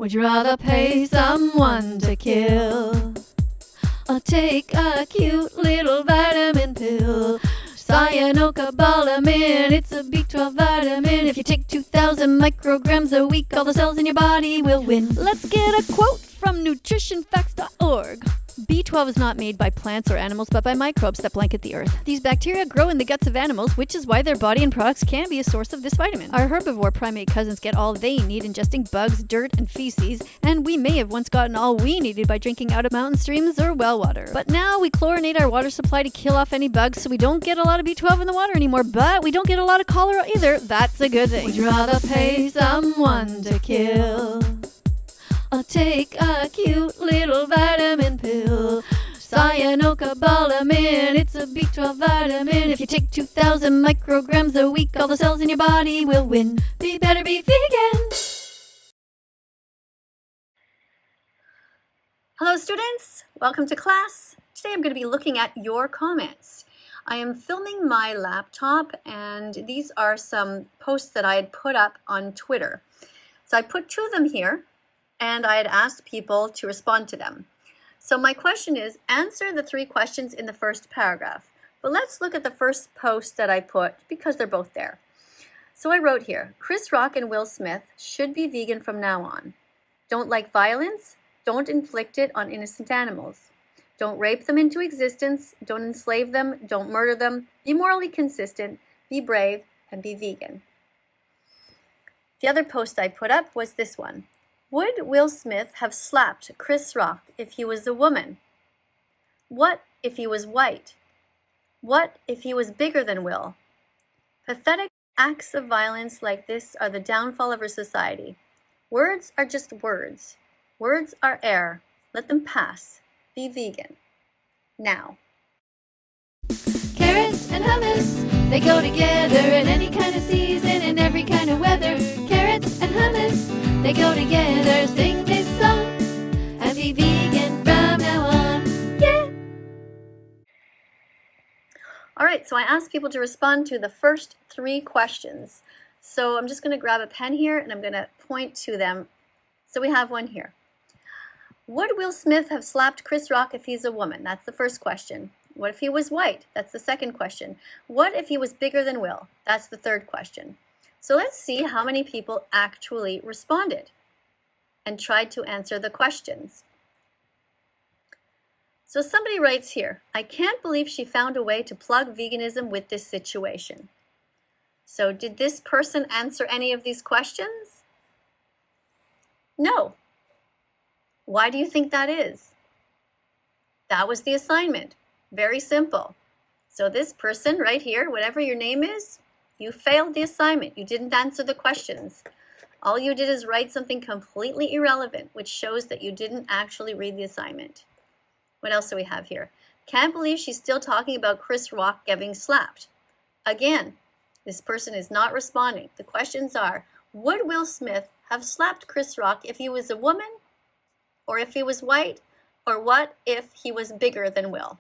Would you rather pay someone to kill, or take a cute little vitamin pill? Cyanocobalamin, it's a B12 vitamin. If you take 2,000 micrograms a week, all the cells in your body will win. Let's get a quote from nutritionfacts.org. B12 is not made by plants or animals, but by microbes that blanket the earth. These bacteria grow in the guts of animals, which is why their body and products can be a source of this vitamin. Our herbivore primate cousins get all they need ingesting bugs, dirt, and feces, and we may have once gotten all we needed by drinking out of mountain streams or well water. But now we chlorinate our water supply to kill off any bugs, so we don't get a lot of B12 in the water anymore, but we don't get a lot of cholera either. That's a good thing. Would you rather pay someone to kill, or take a cute little vitamin pill? Cyanocobalamin, it's a B12 vitamin. If you take 2,000 micrograms a week, all the cells in your body will win. Be better, be vegan. Hello students, welcome to class. Today I'm going to be looking at your comments. I am filming my laptop, and these are some posts that I had put up on Twitter. So I put two of them here, and I had asked people to respond to them. So my question is, answer the 3 questions in the first paragraph. But let's look at the first post that I put because they're both there. So I wrote here, Chris Rock and Will Smith should be vegan from now on. Don't like violence, don't inflict it on innocent animals. Don't rape them into existence, don't enslave them, don't murder them, be morally consistent, be brave, and be vegan. The other post I put up was this one. Would Will Smith have slapped Chris Rock if he was a woman? What if he was white? What if he was bigger than Will? Pathetic acts of violence like this are the downfall of our society. Words are just words. Words are air. Let them pass. Be vegan. Now. Carrots and hummus, they go together in any kind of season and every kind of weather. Carrots and hummus, they go together. Sing this song and be vegan from now on. Yeah! Alright, so I asked people to respond to the first 3 questions. So I'm just going to grab a pen here and I'm going to point to them. So we have one here. Would Will Smith have slapped Chris Rock if he's a woman? That's the first question. What if he was white? That's the second question. What if he was bigger than Will? That's the third question. So let's see how many people actually responded and tried to answer the questions. So somebody writes here, I can't believe she found a way to plug veganism with this situation. So did this person answer any of these questions? No. Why do you think that is? That was the assignment. Very simple. So this person right here, whatever your name is, you failed the assignment. You didn't answer the questions. All you did is write something completely irrelevant, which shows that you didn't actually read the assignment. What else do we have here? Can't believe she's still talking about Chris Rock getting slapped. Again, this person is not responding. The questions are, would Will Smith have slapped Chris Rock if he was a woman, or if he was white, or what if he was bigger than Will?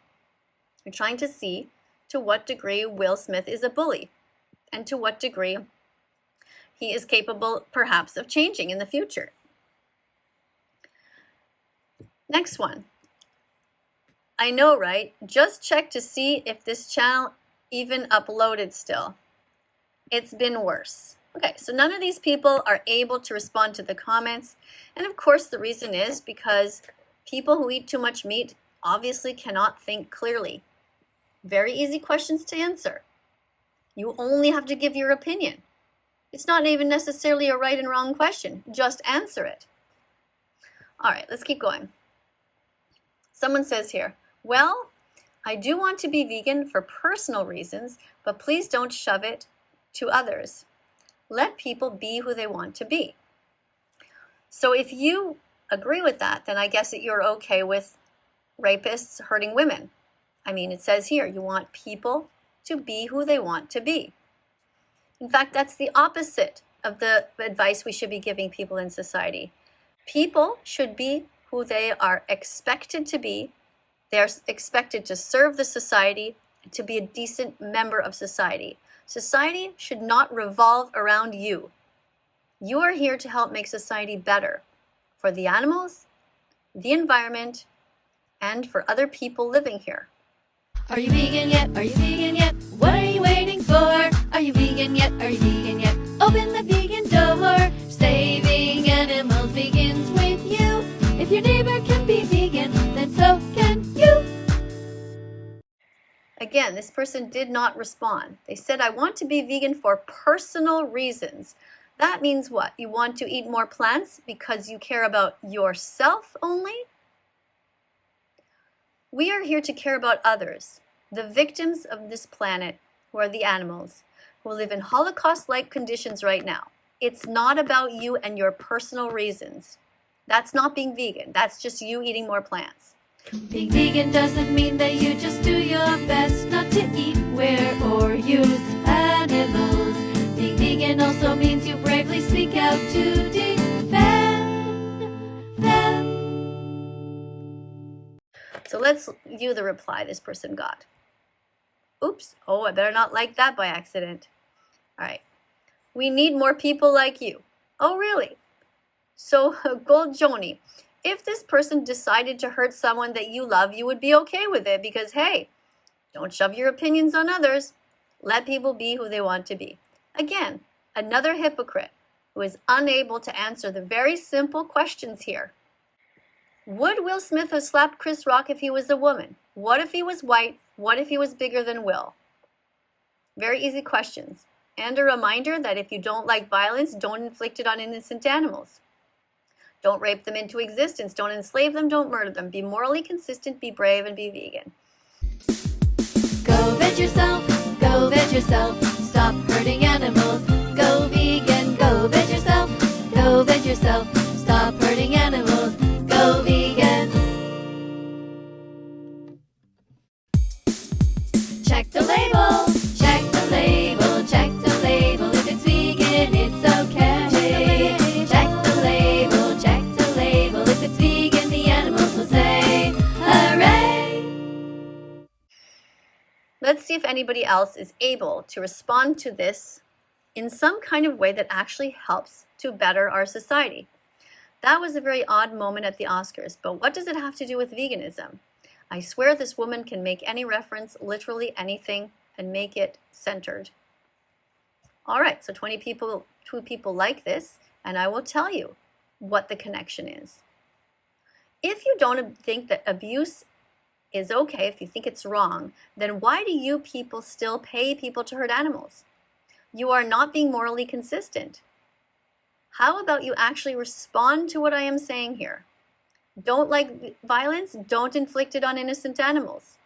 We're trying to see to what degree Will Smith is a bully and to what degree he is capable perhaps of changing in the future. Next one. I know, right? Just check to see if this channel even uploaded still. It's been worse. Okay, so none of these people are able to respond to the comments. And of course, the reason is because people who eat too much meat obviously cannot think clearly. Very easy questions to answer. You only have to give your opinion. It's not even necessarily a right and wrong question. Just answer it. All right, let's keep going. Someone says here, well, I do want to be vegan for personal reasons, but please don't shove it to others. Let people be who they want to be. So if you agree with that, then I guess that you're okay with rapists hurting women. I mean, it says here, you want people to be who they want to be. In fact, that's the opposite of the advice we should be giving people in society. People should be who they are expected to be. They are expected to serve the society, to be a decent member of society. Society should not revolve around you. You are here to help make society better for the animals, the environment, and for other people living here. Are you vegan yet? Are you vegan yet? What are you waiting for? Are you vegan yet? Are you vegan yet? Open the vegan door. Saving animals begins with you. If your neighbor can be vegan, then so can you. Again, this person did not respond. They said, I want to be vegan for personal reasons. That means what? You want to eat more plants because you care about yourself only? We are here to care about others, the victims of this planet, who are the animals, who live in Holocaust-like conditions right now. It's not about you and your personal reasons. That's not being vegan. That's just you eating more plants. Being vegan doesn't mean that you just do your best not to eat, wear, or use animals. Being vegan also means you bravely speak out to defend them. So let's view the reply this person got. Oops, oh, I better not like that by accident. All right, we need more people like you. Oh, really? So, Gold Joni, if this person decided to hurt someone that you love, you would be okay with it because, hey, don't shove your opinions on others. Let people be who they want to be. Again, another hypocrite who is unable to answer the very simple questions here. Would Will Smith have slapped Chris Rock if he was a woman? What if he was white? What if he was bigger than Will? Very easy questions. And a reminder that if you don't like violence, don't inflict it on innocent animals. Don't rape them into existence. Don't enslave them. Don't murder them. Be morally consistent, be brave, and be vegan. Go veg yourself, go veg yourself. Stop hurting animals. Go vegan, go veg yourself, go veg yourself. Stop hurting animals. Go vegan. Check the label, check the label, check the label. If it's vegan, it's okay. Check the label, check the label. If it's vegan, the animals will say, hooray! Let's see if anybody else is able to respond to this in some kind of way that actually helps to better our society. That was a very odd moment at the Oscars, but what does it have to do with veganism? I swear this woman can make any reference, literally anything, and make it centered. All right, so 2 people like this, and I will tell you what the connection is. If you don't think that abuse is okay, if you think it's wrong, then why do you people still pay people to hurt animals? You are not being morally consistent. How about you actually respond to what I am saying here? Don't like violence, don't inflict it on innocent animals.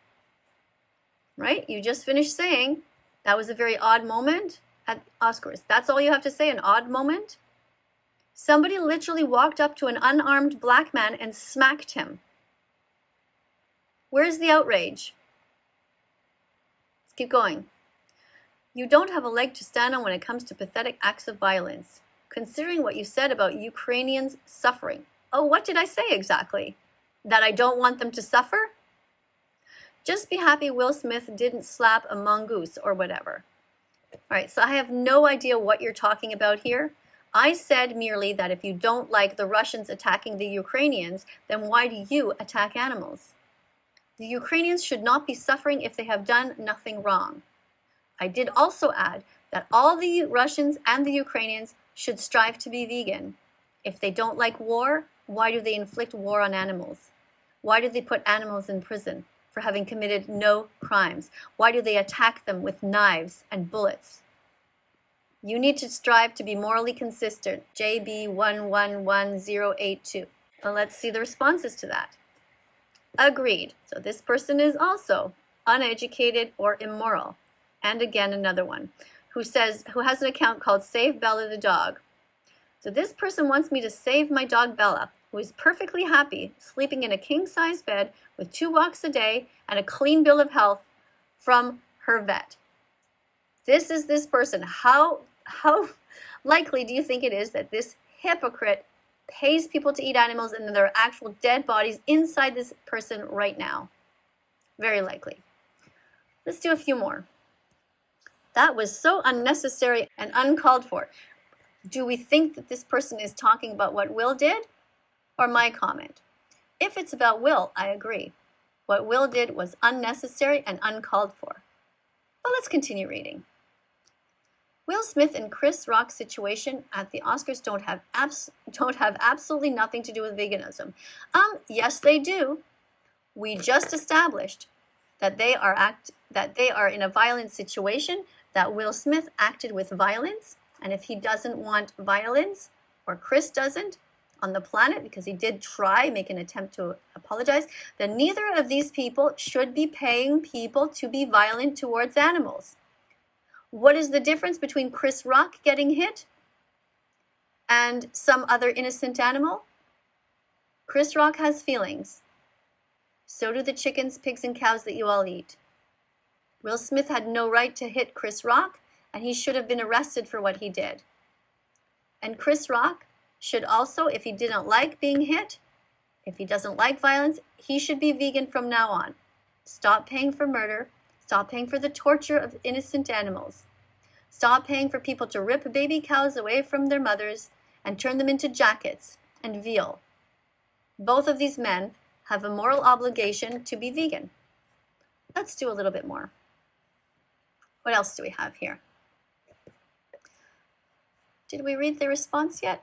Right? You just finished saying that was a very odd moment at Oscars. That's all you have to say, an odd moment? Somebody literally walked up to an unarmed black man and smacked him. Where's the outrage? Let's keep going. You don't have a leg to stand on when it comes to pathetic acts of violence. Considering what you said about Ukrainians suffering. Oh, what did I say exactly? That I don't want them to suffer? Just be happy Will Smith didn't slap a mongoose or whatever. All right, so I have no idea what you're talking about here. I said merely that if you don't like the Russians attacking the Ukrainians, then why do you attack animals? The Ukrainians should not be suffering if they have done nothing wrong. I did also add that all the Russians and the Ukrainians should strive to be vegan. If they don't like war, why do they inflict war on animals? Why do they put animals in prison for having committed no crimes? Why do they attack them with knives and bullets? You need to strive to be morally consistent. JB111082. Well, let's see the responses to that. Agreed. So this person is also uneducated or immoral. And again, another one who has an account called Save Bella the Dog. So this person wants me to save my dog Bella, who is perfectly happy sleeping in a king-size bed with 2 walks a day and a clean bill of health from her vet. This is this person. How likely do you think it is that this hypocrite pays people to eat animals and there are actual dead bodies inside this person right now? Very likely. Let's do a few more. That was so unnecessary and uncalled for. Do we think that this person is talking about what Will did? Or my comment. If it's about Will, I agree. What Will did was unnecessary and uncalled for. But let's continue reading. Will Smith and Chris Rock's situation at the Oscars don't have absolutely nothing to do with veganism. Yes, they do. We just established that they are in a violent situation, that Will Smith acted with violence, and if he doesn't want violence, or Chris doesn't, on the planet, because he did try, make an attempt to apologize, then neither of these people should be paying people to be violent towards animals. What is the difference between Chris Rock getting hit and some other innocent animal? Chris Rock has feelings. So do the chickens, pigs, and cows that you all eat. Will Smith had no right to hit Chris Rock, and he should have been arrested for what he did. And Chris Rock should also, if he didn't like being hit, if he doesn't like violence, he should be vegan from now on. Stop paying for murder. Stop paying for the torture of innocent animals. Stop paying for people to rip baby cows away from their mothers and turn them into jackets and veal. Both of these men have a moral obligation to be vegan. Let's do a little bit more. What else do we have here? Did we read the response yet?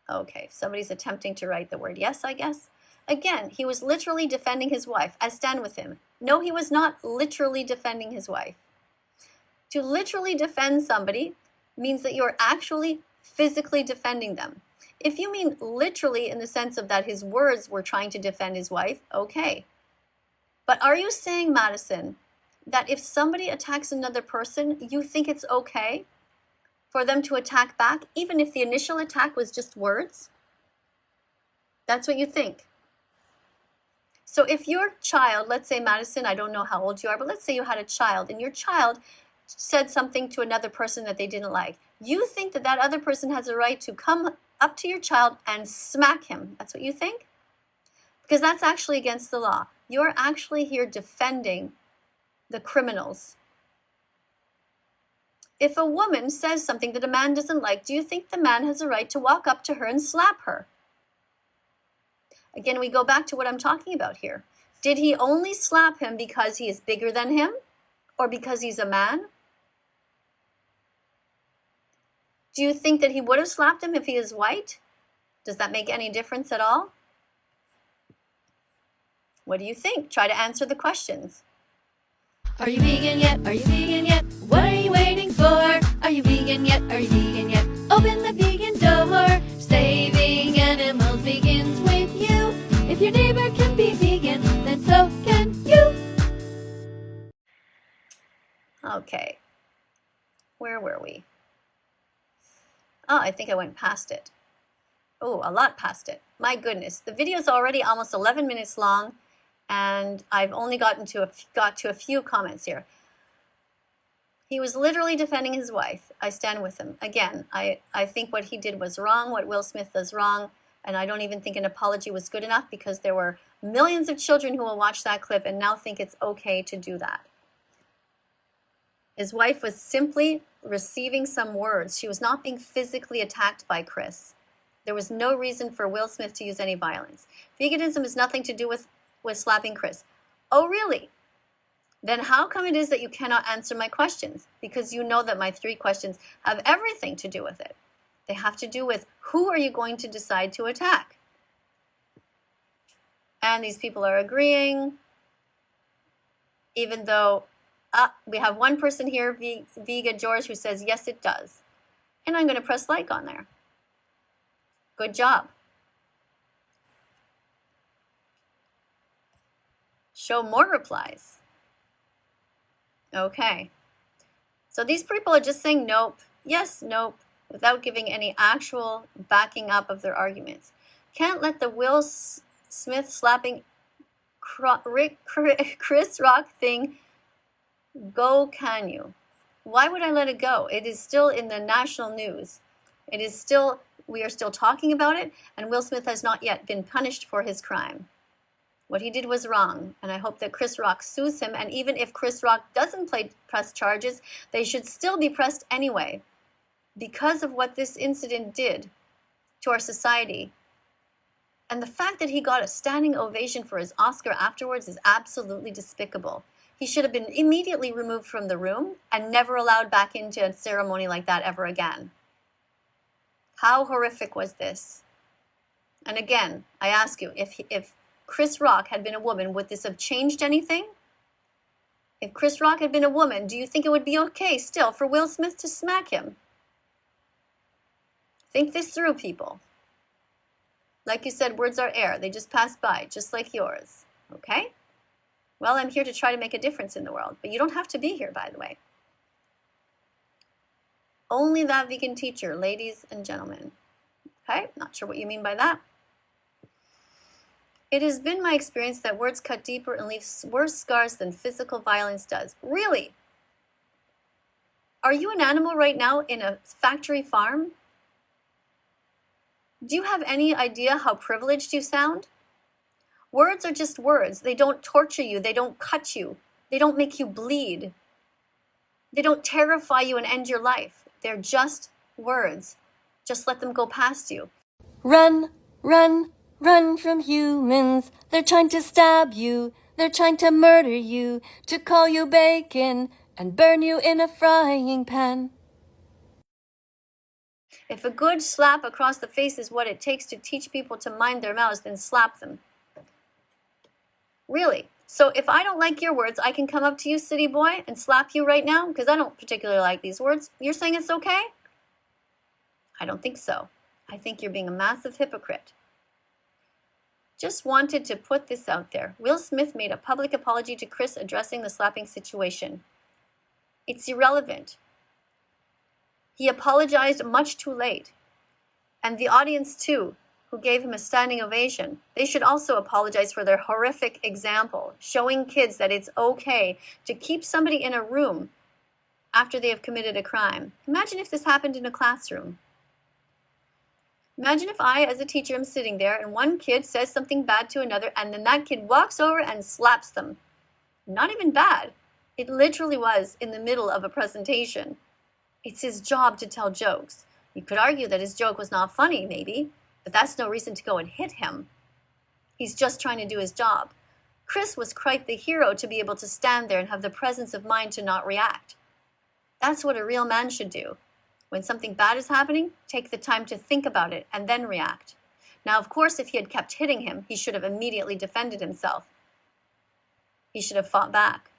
Okay, somebody's attempting to write the word yes, I guess. Again, he was literally defending his wife. I stand with him. No, he was not literally defending his wife. To literally defend somebody means that you're actually physically defending them. If you mean literally in the sense of that his words were trying to defend his wife, okay. But are you saying, Madison, that if somebody attacks another person, you think it's okay for them to attack back, even if the initial attack was just words? That's what you think. So if your child, let's say, Madison, I don't know how old you are, but let's say you had a child, and your child said something to another person that they didn't like, you think that that other person has a right to come up to your child and smack him. That's what you think? Because that's actually against the law. You're actually here defending the criminals. If a woman says something that a man doesn't like, do you think the man has a right to walk up to her and slap her? Again, we go back to what I'm talking about here. Did he only slap him because he is bigger than him or because he's a man? Do you think that he would have slapped him if he is white? Does that make any difference at all? What do you think? Try to answer the questions. Are you vegan yet? Are you vegan yet? What are you waiting for? Are you vegan yet? Are you vegan yet? Open the vegan door. Saving animals begins with you. If your neighbor can be vegan, then so can you. Okay. Where were we? Oh, I think I went past it. Oh, a lot past it. My goodness. The video is already almost 11 minutes long, and I've only got to a few comments here. He was literally defending his wife. I stand with him. Again, I think what he did was wrong, what Will Smith does wrong, and I don't even think an apology was good enough because there were millions of children who will watch that clip and now think it's okay to do that. His wife was simply receiving some words. She was not being physically attacked by Chris. There was no reason for Will Smith to use any violence. Veganism has nothing to do with slapping Chris. Oh, really? Then how come it is that you cannot answer my questions? Because you know that my 3 questions have everything to do with it. They have to do with who are you going to decide to attack? And these people are agreeing, even though we have one person here, Vega George, who says, yes, it does. And I'm going to press like on there. Good job. Show more replies. Okay. So these people are just saying nope, yes, nope, without giving any actual backing up of their arguments. Can't let the Will Smith slapping Chris Rock thing go, can you? Why would I let it go? It is still in the national news. It is still, we are still talking about it, and Will Smith has not yet been punished for his crime. What he did was wrong, and I hope that Chris Rock sues him, and even if Chris Rock doesn't press charges, they should still be pressed anyway, because of what this incident did to our society. And the fact that he got a standing ovation for his Oscar afterwards is absolutely despicable. He should have been immediately removed from the room and never allowed back into a ceremony like that ever again. How horrific was this? And again, I ask you, if Chris Rock had been a woman, would this have changed anything? If Chris Rock had been a woman, do you think it would be okay still for Will Smith to smack him? Think this through, people. Like you said, words are air. They just pass by, just like yours. Okay? Well, I'm here to try to make a difference in the world, but you don't have to be here, by the way. Only that vegan teacher, ladies and gentlemen. Okay? Not sure what you mean by that. It has been my experience that words cut deeper and leave worse scars than physical violence does. Really? Are you an animal right now in a factory farm? Do you have any idea how privileged you sound? Words are just words. They don't torture you. They don't cut you. They don't make you bleed. They don't terrify you and end your life. They're just words. Just let them go past you. Run, run, run from humans. They're trying to stab you. They're trying to murder you, to call you bacon and burn you in a frying pan. If a good slap across the face is what it takes to teach people to mind their mouths, then slap them. Really. So if I don't like your words, I can come up to you, city boy, and slap you right now? Because I don't particularly like these words. You're saying it's okay? I don't think so. I think you're being a massive hypocrite. Just wanted to put this out there. Will Smith made a public apology to Chris addressing the slapping situation. It's irrelevant. He apologized much too late. And the audience too, who gave him a standing ovation, they should also apologize for their horrific example, showing kids that it's okay to keep somebody in a room after they have committed a crime. Imagine if this happened in a classroom. Imagine if I, as a teacher, am sitting there and one kid says something bad to another and then that kid walks over and slaps them. Not even bad. It literally was in the middle of a presentation. It's his job to tell jokes. You could argue that his joke was not funny, maybe, but that's no reason to go and hit him. He's just trying to do his job. Chris was quite the hero to be able to stand there and have the presence of mind to not react. That's what a real man should do. When something bad is happening, take the time to think about it and then react. Now, of course, if he had kept hitting him, he should have immediately defended himself. He should have fought back.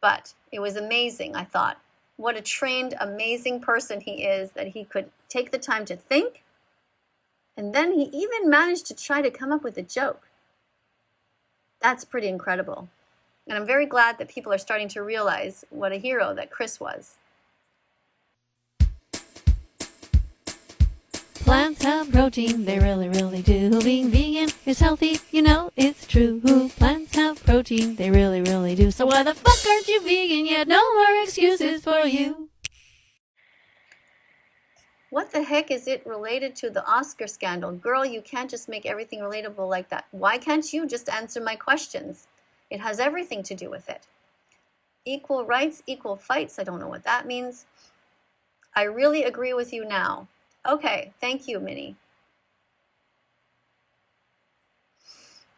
But it was amazing, I thought. What a trained, amazing person he is, that he could take the time to think, and then he even managed to try to come up with a joke. That's pretty incredible. And I'm very glad that people are starting to realize what a hero that Chris was. Plants have protein, they really, really do. Being vegan is healthy, you know it's true. Plants have protein, they really, really do. So why the fuck aren't you vegan yet? No more excuses for you. What the heck is it related to the Oscar scandal? Girl, you can't just make everything relatable like that. Why can't you just answer my questions? It has everything to do with it. Equal rights, equal fights. I don't know what that means. I really agree with you now. Okay, thank you, Minnie.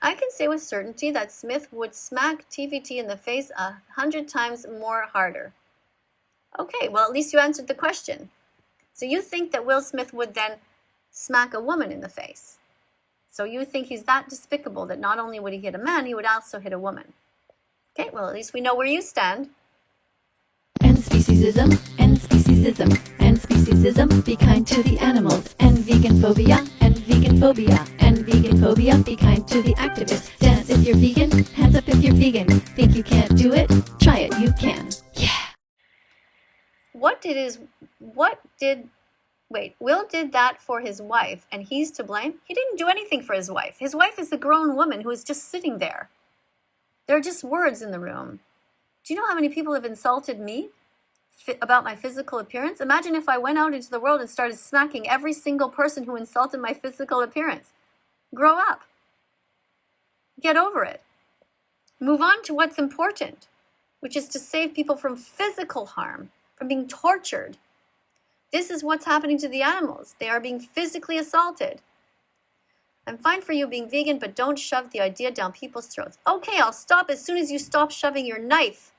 I can say with certainty that Smith would smack TVT in the face 100 times more harder. Okay, well, at least you answered the question. So you think that Will Smith would then smack a woman in the face. So you think he's that despicable that not only would he hit a man, he would also hit a woman. Okay, well, at least we know where you stand. And speciesism, and speciesism, and speciesism, be kind to the animals. And vegan phobia, and vegan phobia, and vegan phobia, be kind to the activists. Dance if you're vegan, hands up if you're vegan. Think you can't do it? Try it, you can. Yeah. Will did that for his wife, and he's to blame? He didn't do anything for his wife. His wife is a grown woman who is just sitting there. There are just words in the room. Do you know how many people have insulted me about my physical appearance? Imagine if I went out into the world and started smacking every single person who insulted my physical appearance. Grow up. Get over it. Move on to what's important, which is to save people from physical harm, from being tortured. This is what's happening to the animals. They are being physically assaulted. I'm fine for you being vegan, but don't shove the idea down people's throats. Okay, I'll stop as soon as you stop shoving your knife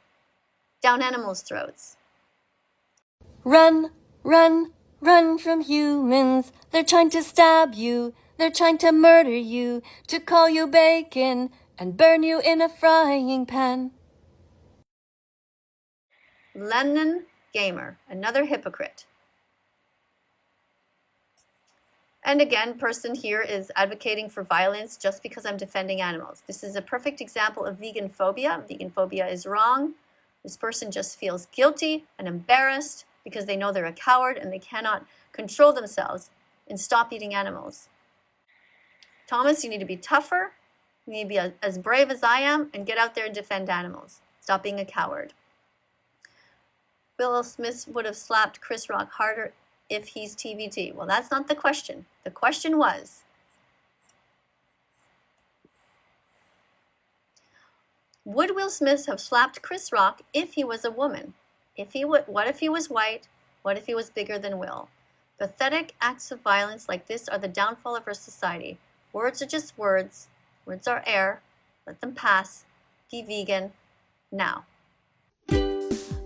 down animals' throats. Run, run, run from humans. They're trying to stab you. They're trying to murder you, to call you bacon and burn you in a frying pan. Lenin Gamer, another hypocrite. And again, person here is advocating for violence just because I'm defending animals. This is a perfect example of vegan phobia. Vegan phobia is wrong. This person just feels guilty and embarrassed because they know they're a coward and they cannot control themselves and stop eating animals. Thomas, you need to be tougher. You need to be as brave as I am and get out there and defend animals. Stop being a coward. Will Smith would have slapped Chris Rock harder if he's TVT. Well, that's not the question. The question was, would Will Smith have slapped Chris Rock if he was a woman? What if he was white? What if he was bigger than Will? Pathetic acts of violence like this are the downfall of our society. Words are just words. Words are air. Let them pass. Be vegan now.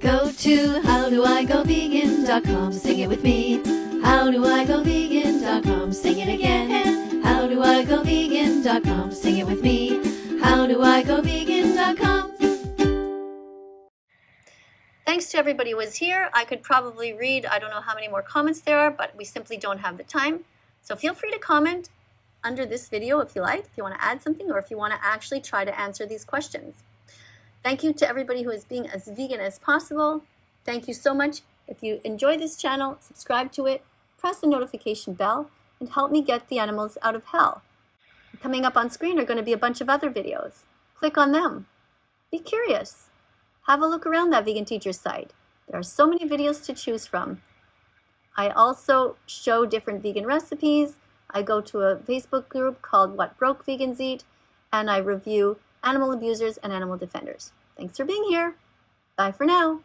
Go to howdoigovegan.com, sing it with me. Howdoigovegan.com, sing it again. Howdoigovegan.com, sing it with me. Howdoigovegan.com. Thanks to everybody who was here. I could probably read, I don't know how many more comments there are, but we simply don't have the time. So feel free to comment under this video if you like, if you want to add something, or if you want to actually try to answer these questions. Thank you to everybody who is being as vegan as possible. Thank you so much. If you enjoy this channel, subscribe to it, press the notification bell, and help me get the animals out of hell. Coming up on screen are going to be a bunch of other videos. Click on them. Be curious. Have a look around that Vegan Teacher site. There are so many videos to choose from. I also show different vegan recipes. I go to a Facebook group called What Broke Vegans Eat, and I review animal abusers and animal defenders. Thanks for being here. Bye for now.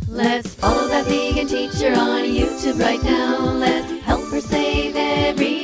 Let's follow that vegan teacher on YouTube right now. Let's help her save every